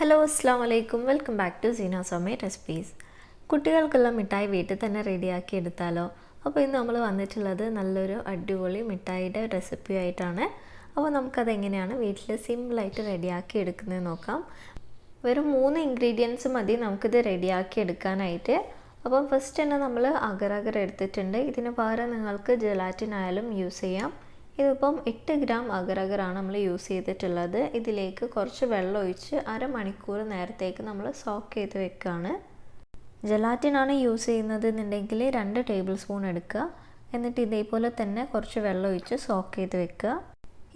Hello അസ്സാം വലൈക്കും, welcome back to Seena's homemade recipes. കുട്ടികൾക്കുള്ള മിഠായി വീട്ടിൽ തന്നെ റെഡിയാക്കി എടുത്താലോ? അപ്പോൾ ഇന്ന് നമ്മൾ വന്നിട്ടുള്ളത് നല്ലൊരു അടിപൊളി മിഠായിയുടെ റെസിപ്പി ആയിട്ടാണ്. അപ്പോൾ നമുക്കതെങ്ങനെയാണ് വീട്ടിൽ സിമ്പിളായിട്ട് റെഡിയാക്കി എടുക്കുന്നത് നോക്കാം. വെറും 3 ഇൻഗ്രീഡിയൻസ് മതി നമുക്കിത് റെഡിയാക്കി എടുക്കാനായിട്ട്. അപ്പം ഫസ്റ്റ് തന്നെ നമ്മൾ അഗർ എടുത്തിട്ടുണ്ട്. ഇതിന് പകരം നിങ്ങൾക്ക് ജലാറ്റിൻ ആയാലും യൂസ് ചെയ്യാം. ഇതിപ്പം 8 ഗ്രാം അഗറാണ് നമ്മൾ യൂസ് ചെയ്തിട്ടുള്ളത്. ഇതിലേക്ക് കുറച്ച് വെള്ളം ഒഴിച്ച് അരമണിക്കൂർ നേരത്തേക്ക് നമ്മൾ സോക്ക് ചെയ്ത് വെക്കുകയാണ്. ജലാറ്റിനാണ് യൂസ് ചെയ്യുന്നത് എന്നുണ്ടെങ്കിൽ 2 ടേബിൾ സ്പൂൺ എടുക്കുക. എന്നിട്ട് ഇതേപോലെ തന്നെ കുറച്ച് വെള്ളം ഒഴിച്ച് സോക്ക് ചെയ്ത് വെക്കുക.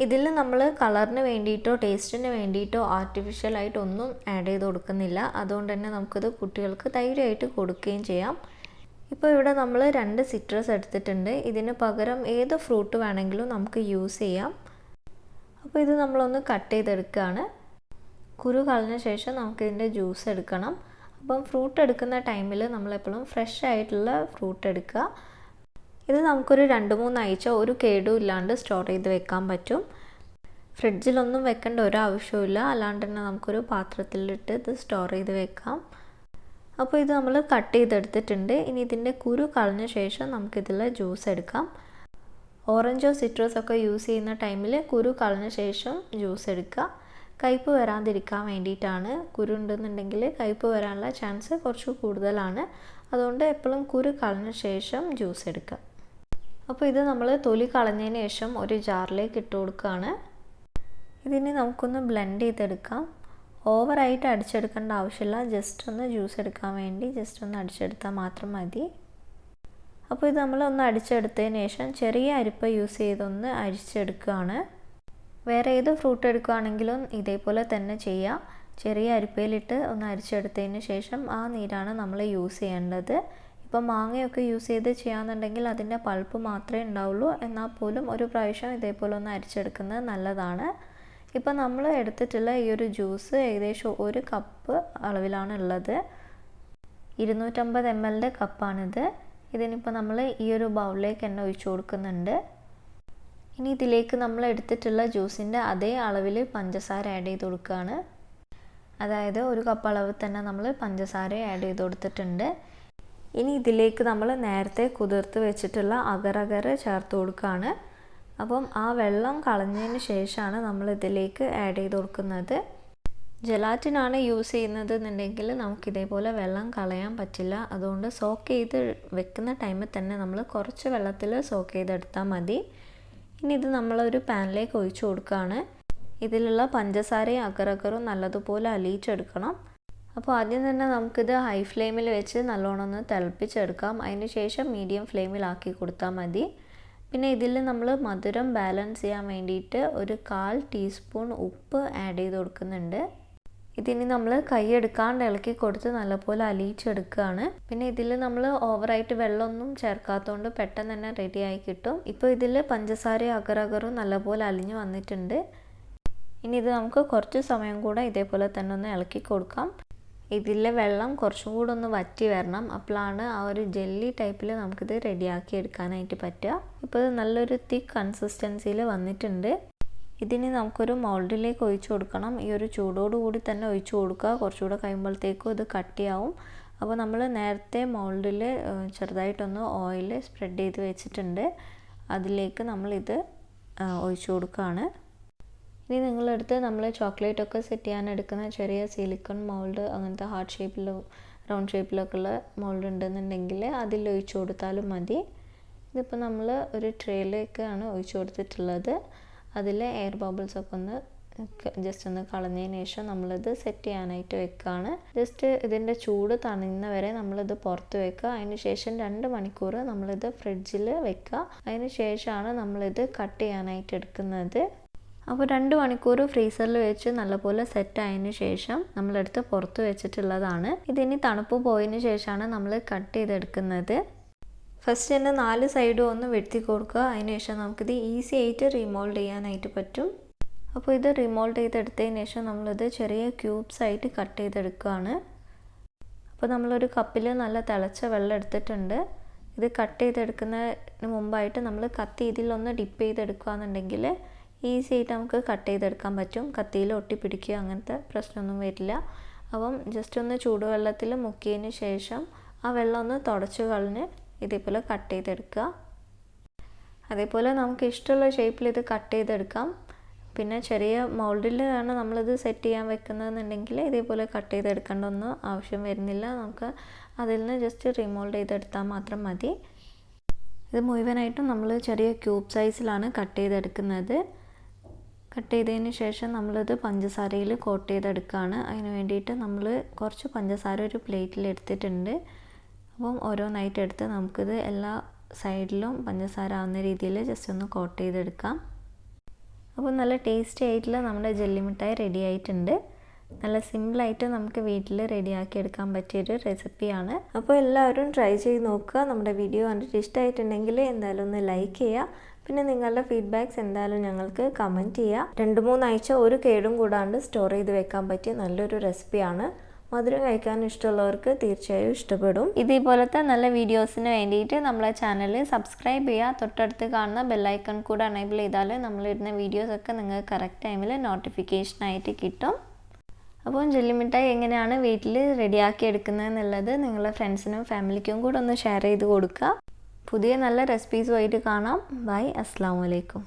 ഇതിൽ നമ്മൾ കളറിന് വേണ്ടിയിട്ടോ ടേസ്റ്റിന് വേണ്ടിയിട്ടോ ആർട്ടിഫിഷ്യലായിട്ടൊന്നും ആഡ് ചെയ്ത് കൊടുക്കുന്നില്ല. അതുകൊണ്ട് തന്നെ നമുക്കിത് കുട്ടികൾക്ക് ധൈര്യമായിട്ട് കൊടുക്കുകയും ചെയ്യാം. ഇപ്പോൾ ഇവിടെ നമ്മൾ 2 സിട്രസ് എടുത്തിട്ടുണ്ട്. ഇതിന് പകരം ഏത് ഫ്രൂട്ട് വേണമെങ്കിലും നമുക്ക് യൂസ് ചെയ്യാം. അപ്പോൾ ഇത് നമ്മളൊന്ന് കട്ട് ചെയ്തെടുക്കുകയാണ്. കുരു കളഞ്ഞ ശേഷം നമുക്കിതിൻ്റെ ജ്യൂസ് എടുക്കണം. അപ്പം ഫ്രൂട്ട് എടുക്കുന്ന ടൈമിൽ നമ്മളെപ്പോഴും ഫ്രഷ് ആയിട്ടുള്ള ഫ്രൂട്ട് എടുക്കുക. ഇത് നമുക്കൊരു 2-3 ആഴ്ച ഒരു കേടും ഇല്ലാണ്ട് സ്റ്റോർ ചെയ്ത് വെക്കാൻ പറ്റും. ഫ്രിഡ്ജിലൊന്നും വെക്കേണ്ട ഒരാവശ്യമില്ല. അല്ലാണ്ട് തന്നെ നമുക്കൊരു പാത്രത്തിലിട്ട് ഇത് സ്റ്റോർ ചെയ്ത് വെക്കാം. അപ്പോൾ ഇത് നമ്മൾ കട്ട് ചെയ്തെടുത്തിട്ടുണ്ട്. ഇനി ഇതിൻ്റെ കുരു കളഞ്ഞ ശേഷം നമുക്കിതിൽ ജ്യൂസ് എടുക്കാം. ഓറഞ്ചോ സിട്രസോ ഒക്കെ യൂസ് ചെയ്യുന്ന ടൈമിൽ കുരു കളഞ്ഞ ശേഷം ജ്യൂസ് എടുക്കുക. കയ്പ്പ് വരാതിരിക്കാൻ വേണ്ടിയിട്ടാണ്. കുരു ഉണ്ടെന്നുണ്ടെങ്കിൽ കയ്പ്പ് വരാനുള്ള ചാൻസ് കുറച്ച് കൂടുതലാണ്. അതുകൊണ്ട് എപ്പോഴും കുരു കളഞ്ഞ ശേഷം ജ്യൂസ് എടുക്കുക. അപ്പോൾ ഇത് നമ്മൾ തൊലി കളഞ്ഞതിന് ശേഷം ഒരു ജാറിലേക്ക് ഇട്ട് കൊടുക്കുകയാണ്. ഇതിനെ നമുക്കൊന്ന് ബ്ലെൻഡ് ചെയ്തെടുക്കാം. ഓവറായിട്ട് അടിച്ചെടുക്കേണ്ട ആവശ്യമില്ല. ജസ്റ്റ് ഒന്ന് ജ്യൂസ് എടുക്കാൻ വേണ്ടി ജസ്റ്റ് ഒന്ന് അടിച്ചെടുത്താൽ മാത്രം മതി. അപ്പോൾ ഇത് നമ്മളൊന്ന് അടിച്ചെടുത്തതിന് ശേഷം ചെറിയ അരിപ്പ യൂസ് ചെയ്തൊന്ന് അരിച്ചെടുക്കുകയാണ്. വേറെ ഏത് ഫ്രൂട്ട് എടുക്കുകയാണെങ്കിലും ഇതേപോലെ തന്നെ ചെയ്യാം. ചെറിയ അരിപ്പയിലിട്ട് ഒന്ന് അരിച്ചെടുത്തതിന് ശേഷം ആ നീരാണ് നമ്മൾ യൂസ് ചെയ്യേണ്ടത്. ഇപ്പം മാങ്ങയൊക്കെ യൂസ് ചെയ്ത് ചെയ്യാന്നുണ്ടെങ്കിൽ അതിൻ്റെ പൾപ്പ് മാത്രമേ ഉണ്ടാവുള്ളൂ. എന്നാൽ പോലും ഒരു പ്രാവശ്യം ഇതേപോലെ ഒന്ന് അരിച്ചെടുക്കുന്നത് നല്ലതാണ്. ഇപ്പം നമ്മൾ എടുത്തിട്ടുള്ള ഈ ഒരു ജ്യൂസ് ഏകദേശം 1 കപ്പ് അളവിലാണ് ഉള്ളത്. 250 ml കപ്പാണിത്. ഇതിനിപ്പോൾ നമ്മൾ ഈ ഒരു ബൗളിലേക്ക് തന്നെ ഒഴിച്ചു കൊടുക്കുന്നുണ്ട്. ഇനി ഇതിലേക്ക് നമ്മൾ എടുത്തിട്ടുള്ള ജ്യൂസിൻ്റെ അതേ അളവിൽ പഞ്ചസാര ആഡ് ചെയ്ത് കൊടുക്കുകയാണ്. അതായത് 1 കപ്പ് അളവിൽ തന്നെ നമ്മൾ പഞ്ചസാര ആഡ് ചെയ്ത് കൊടുത്തിട്ടുണ്ട്. ഇനി ഇതിലേക്ക് നമ്മൾ നേരത്തെ കുതിർത്ത് വെച്ചിട്ടുള്ള അഗർ ചേർത്ത് കൊടുക്കുകയാണ്. അപ്പം ആ വെള്ളം കളഞ്ഞതിന് ശേഷമാണ് നമ്മൾ ഇതിലേക്ക് ആഡ് ചെയ്ത് കൊടുക്കുന്നത്. ജലാറ്റിനാണ് യൂസ് ചെയ്യുന്നത് എന്നുണ്ടെങ്കിൽ നമുക്കിതേപോലെ വെള്ളം കളയാൻ പറ്റില്ല. അതുകൊണ്ട് സോക്ക് ചെയ്ത് വെക്കുന്ന ടൈമിൽ തന്നെ നമ്മൾ കുറച്ച് വെള്ളത്തിൽ സോക്ക് ചെയ്തെടുത്താൽ മതി. ഇനി ഇത് നമ്മളൊരു പാനിലേക്ക് ഒഴിച്ചു കൊടുക്കുകയാണ്. ഇതിലുള്ള പഞ്ചസാരയും അഗറും നല്ലതുപോലെ അലിയിച്ചെടുക്കണം. അപ്പോൾ ആദ്യം തന്നെ നമുക്കിത് ഹൈ ഫ്ലെയിമിൽ വെച്ച് നല്ലോണം ഒന്ന് തിളപ്പിച്ചെടുക്കാം. അതിന് ശേഷം മീഡിയം ഫ്ലെയിമിലാക്കി കൊടുത്താൽ മതി. പിന്നെ ഇതിൽ നമ്മൾ മധുരം ബാലൻസ് ചെയ്യാൻ വേണ്ടിയിട്ട് ഒരു 1/4 ടീസ്പൂൺ ഉപ്പ് ആഡ് ചെയ്ത് കൊടുക്കുന്നുണ്ട്. ഇതിന് നമ്മൾ കൈയെടുക്കാണ്ട് ഇളക്കി കൊടുത്ത് നല്ലപോലെ അലിയിച്ചെടുക്കുകയാണ്. പിന്നെ ഇതിൽ നമ്മൾ ഓവറായിട്ട് വെള്ളമൊന്നും ചേർക്കാത്തതുകൊണ്ട് പെട്ടെന്ന് തന്നെ റെഡിയായി കിട്ടും. ഇപ്പോൾ ഇതിൽ പഞ്ചസാരയും അഗറും നല്ലപോലെ അലിഞ്ഞ് വന്നിട്ടുണ്ട്. ഇനി ഇത് നമുക്ക് കുറച്ച് സമയം കൂടെ ഇതേപോലെ തന്നെ ഒന്ന് ഇളക്കി കൊടുക്കാം. ഇതിലെ വെള്ളം കുറച്ചും കൂടെ ഒന്ന് വറ്റി വരണം. അപ്പോഴാണ് ആ ഒരു ജെല്ലി ടൈപ്പിൽ നമുക്കിത് റെഡിയാക്കി എടുക്കാനായിട്ട് പറ്റുക. ഇപ്പോൾ ഇത് നല്ലൊരു തിക്ക് കൺസിസ്റ്റൻസിയിൽ വന്നിട്ടുണ്ട്. ഇതിന് നമുക്കൊരു മൗൾഡിലേക്ക് ഒഴിച്ചു കൊടുക്കണം. ഈ ഒരു ചൂടോട് കൂടി തന്നെ ഒഴിച്ചു കൊടുക്കുക. കുറച്ചുകൂടെ കഴിയുമ്പോഴത്തേക്കും ഇത് കട്ടിയാവും. അപ്പോൾ നമ്മൾ നേരത്തെ മൗൾഡിൽ ചെറുതായിട്ടൊന്ന് ഓയിൽ സ്പ്രെഡ് ചെയ്ത് വെച്ചിട്ടുണ്ട്. അതിലേക്ക് നമ്മളിത് ഒഴിച്ചു കൊടുക്കുകയാണ്. ഇനി നിങ്ങളെടുത്ത് നമ്മൾ ചോക്ലേറ്റൊക്കെ സെറ്റ് ചെയ്യാൻ എടുക്കുന്ന ചെറിയ സിലിക്കൺ മോൾഡ്, അങ്ങനത്തെ ഹാർട്ട് ഷേപ്പിലോ റൗണ്ട് ഷേപ്പിലൊക്കെ ഉള്ള മോൾഡ് ഉണ്ടെന്നുണ്ടെങ്കിൽ അതിൽ ഒഴിച്ചു കൊടുത്താലും മതി. ഇതിപ്പോൾ നമ്മൾ ഒരു ട്രേയിലേക്കാണ് ഒഴിച്ചു കൊടുത്തിട്ടുള്ളത്. അതിൽ എയർ ബബിൾസൊക്കെ ഒന്ന് ജസ്റ്റ് ഒന്ന് കളഞ്ഞതിന് ശേഷം നമ്മളിത് സെറ്റ് ചെയ്യാനായിട്ട് വെക്കുകയാണ്. ജസ്റ്റ് ഇതിൻ്റെ ചൂട് തണിയുന്ന വരെ നമ്മളിത് പുറത്ത് വെക്കുക. അതിന് ശേഷം 2 മണിക്കൂർ നമ്മളിത് ഫ്രിഡ്ജിൽ വെക്കുക. അതിന് ശേഷമാണ് നമ്മളിത് കട്ട് ചെയ്യാനായിട്ട് എടുക്കുന്നത്. അപ്പോൾ 2 മണിക്കൂർ ഫ്രീസറിൽ വെച്ച് നല്ലപോലെ സെറ്റ് ആയതിന് ശേഷം നമ്മളെടുത്ത് പുറത്ത് വെച്ചിട്ടുള്ളതാണ്. ഇതിനി തണുപ്പ് പോയതിന് ശേഷമാണ് നമ്മൾ കട്ട് ചെയ്തെടുക്കുന്നത്. ഫസ്റ്റ് തന്നെ 4 സൈഡും ഒന്ന് വെട്ടി കൊടുക്കുക. അതിന് ശേഷം നമുക്കിത് ഈസി ആയിട്ട് റീമോൾഡ് ചെയ്യാനായിട്ട് പറ്റും. അപ്പോൾ ഇത് റീമോൾഡ് ചെയ്തെടുത്തതിന് ശേഷം നമ്മളിത് ചെറിയ ക്യൂബ്സ് ആയിട്ട് കട്ട് ചെയ്തെടുക്കുകയാണ്. അപ്പോൾ നമ്മളൊരു കപ്പിൽ നല്ല തിളച്ച വെള്ളം എടുത്തിട്ടുണ്ട്. ഇത് കട്ട് ചെയ്തെടുക്കുന്നതിന് മുമ്പായിട്ട് നമ്മൾ കത്തി ഇതിലൊന്ന് ഡിപ്പ് ചെയ്തെടുക്കുകയെന്നുണ്ടെങ്കിൽ ഈസി ആയിട്ട് നമുക്ക് കട്ട് ചെയ്തെടുക്കാൻ പറ്റും. കത്തിയിൽ ഒട്ടിപ്പിടിക്കുക അങ്ങനത്തെ പ്രശ്നമൊന്നും വരില്ല. അപ്പം ജസ്റ്റ് ഒന്ന് ചൂടുവെള്ളത്തിൽ മുക്കിയതിന് ശേഷം ആ വെള്ളം ഒന്ന് തുടച്ച് കളഞ്ഞ് ഇതേപോലെ കട്ട് ചെയ്തെടുക്കുക. അതേപോലെ നമുക്ക് ഇഷ്ടമുള്ള ഷേപ്പിൽ ഇത് കട്ട് ചെയ്തെടുക്കാം. പിന്നെ ചെറിയ മൗൾഡിലാണ് നമ്മളിത് സെറ്റ് ചെയ്യാൻ വെക്കുന്നതെന്നുണ്ടെങ്കിൽ ഇതേപോലെ കട്ട് ചെയ്തെടുക്കേണ്ടൊന്നും ആവശ്യം വരുന്നില്ല. നമുക്ക് അതിൽ നിന്ന് ജസ്റ്റ് റിമോൾഡ് ചെയ്തെടുത്താൽ മാത്രം മതി. ഇത് മുഴുവനായിട്ടും നമ്മൾ ചെറിയ ക്യൂബ് സൈസിലാണ് കട്ട് ചെയ്തെടുക്കുന്നത്. കട്ട് ചെയ്തതിന് ശേഷം നമ്മളിത് പഞ്ചസാരയിൽ കോട്ട് ചെയ്തെടുക്കുകയാണ്. അതിന് വേണ്ടിയിട്ട് നമ്മൾ കുറച്ച് പഞ്ചസാര ഒരു പ്ലേറ്റിൽ എടുത്തിട്ടുണ്ട്. അപ്പം ഓരോന്നായിട്ട് എടുത്ത് നമുക്കിത് എല്ലാ സൈഡിലും പഞ്ചസാര ആവുന്ന രീതിയിൽ ജസ്റ്റ് ഒന്ന് കോട്ട് ചെയ്തെടുക്കാം. അപ്പോൾ നല്ല ടേസ്റ്റി ആയിട്ടുള്ള നമ്മുടെ ജെല്ലി മിഠായി റെഡി ആയിട്ടുണ്ട്. നല്ല സിമ്പിളായിട്ട് നമുക്ക് വീട്ടിൽ റെഡിയാക്കി എടുക്കാൻ പറ്റിയൊരു റെസിപ്പിയാണ്. അപ്പോൾ എല്ലാവരും ട്രൈ ചെയ്ത് നോക്കുക. നമ്മുടെ വീഡിയോ കണ്ടിട്ട് ഇഷ്ടമായിട്ടുണ്ടെങ്കിൽ എന്തായാലും ഒന്ന് ലൈക്ക് ചെയ്യുക. പിന്നെ നിങ്ങളുടെ ഫീഡ്ബാക്ക്സ് എന്തായാലും ഞങ്ങൾക്ക് കമൻറ്റ് ചെയ്യുക. 2-3 ആഴ്ച ഒരു കേടും കൂടാണ്ട് സ്റ്റോർ ചെയ്ത് വെക്കാൻ പറ്റിയ നല്ലൊരു റെസിപ്പിയാണ്. മധുരം കഴിക്കാൻ ഇഷ്ടമുള്ളവർക്ക് തീർച്ചയായും ഇഷ്ടപ്പെടും. ഇതേപോലത്തെ നല്ല വീഡിയോസിന് വേണ്ടിയിട്ട് നമ്മളെ ചാനൽ സബ്സ്ക്രൈബ് ചെയ്യുക. തൊട്ടടുത്ത് കാണുന്ന ബെല്ലൈക്കൺ കൂടെ എനേബിൾ ചെയ്താൽ നമ്മളിടുന്ന വീഡിയോസൊക്കെ നിങ്ങൾക്ക് കറക്റ്റ് ടൈമിൽ നോട്ടിഫിക്കേഷനായിട്ട് കിട്ടും. അപ്പോൾ ജെല്ലി മിഠായി എങ്ങനെയാണ് വീട്ടിൽ റെഡിയാക്കി എടുക്കുന്നത് എന്നുള്ളത് നിങ്ങളുടെ ഫ്രണ്ട്സിനും ഫാമിലിക്കും കൂടെ ഒന്ന് ഷെയർ ചെയ്ത് കൊടുക്കുക. പുതിയ നല്ല റെസിപ്പീസുമായിട്ട് കാണാം. ബൈ. അസ്സലാമു അലൈക്കും.